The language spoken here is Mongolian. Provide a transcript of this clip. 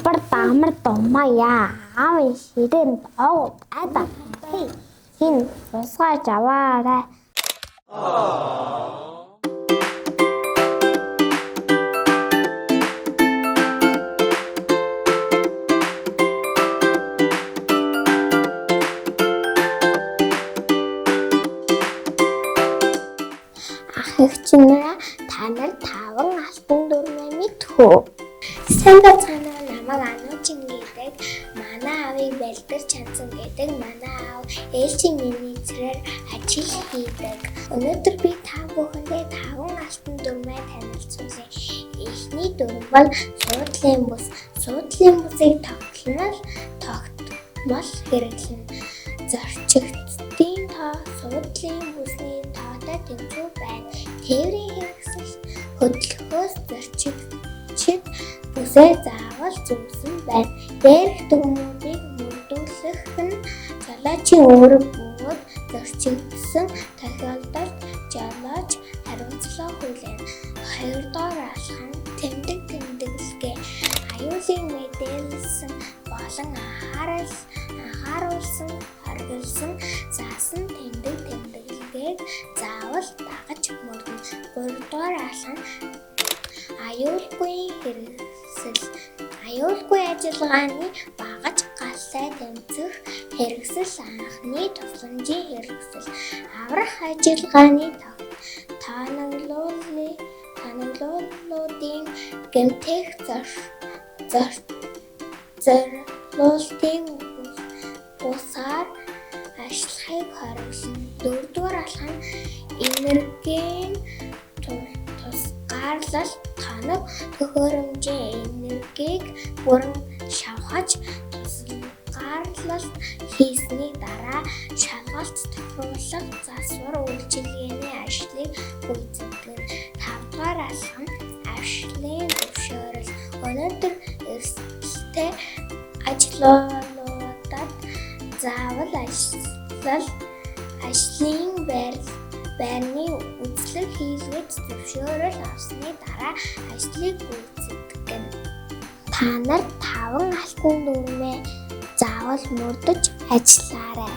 Bar damar домая аав ширэн доо ада хин босгож аваарай. Эгчнэрэ та нар 5 алтан дүрмээ мэдхүү. Сайн бацгаана намайг Ануучин гэдэг манай аавыг бэлдэж чадсан гэдэг манай аав ээлжийн менежерээр ажил хийдэг. Өнөөдөр би та бүхэндээ 5 алтан дүрмээ танилцуулъя. Эхний дүрм бол суудлын бүс. Суудлын бүсийг тогтмол хэрэглэнэ. Зорчигчдын тоо суудлын бүсний тоотой тэмцүү байна. Тээврийн хэрэгсэл хөдөлгөөс зорчигчид бүсээ заавал зүүсэн байна. Дээрх дүрмүүдийг мөрдүүлэх нь жолоочийн үүрэг бөгөөд зорчигдсон тохиолдолд жолооч хариуцлага хүлээнэ. Хоёрдугаар алхам тэмдэг тэмдэглэгээ. Аюулыг мэдээлсэн болон анхааруулсан хоригдсон заасан тэмдэг тэмдэглэгээг заавал дагаж мөрдөн. Гуравдугаар алхам аюулгүй хэрэгсэл. Аюулгүй ажиллагааны багаж галлай тэмцэх хэрэгсэл анхны тусламжийн хэрэгсэл. Аврах ажиллагааны танаглууллуудын гэмтэх зорилтын бусаар ажиллахыг хориглоно. Дөрөвдүгээр алхам энергийн тусгаарлалт. Тоног төхөөрөмжийн энергийг бүрэн шавхаж тусгаарлалт хийсний дараа шалгалт тохируулах засвар үйлчилгээний ажлыг гүйцэтгэнэ. 5-р алхам ажлын зөвшөөрөл. Өнөөдөр эрсдэлтэй ажлуудад заавал ажлын байрны үзлэг хийлгэж зөвшөөрөл авсны дараа ажлыг гүйцэтгэнэ. Та нар 5 алтан дүрмээ заавал мөрдөж ажиллаарай.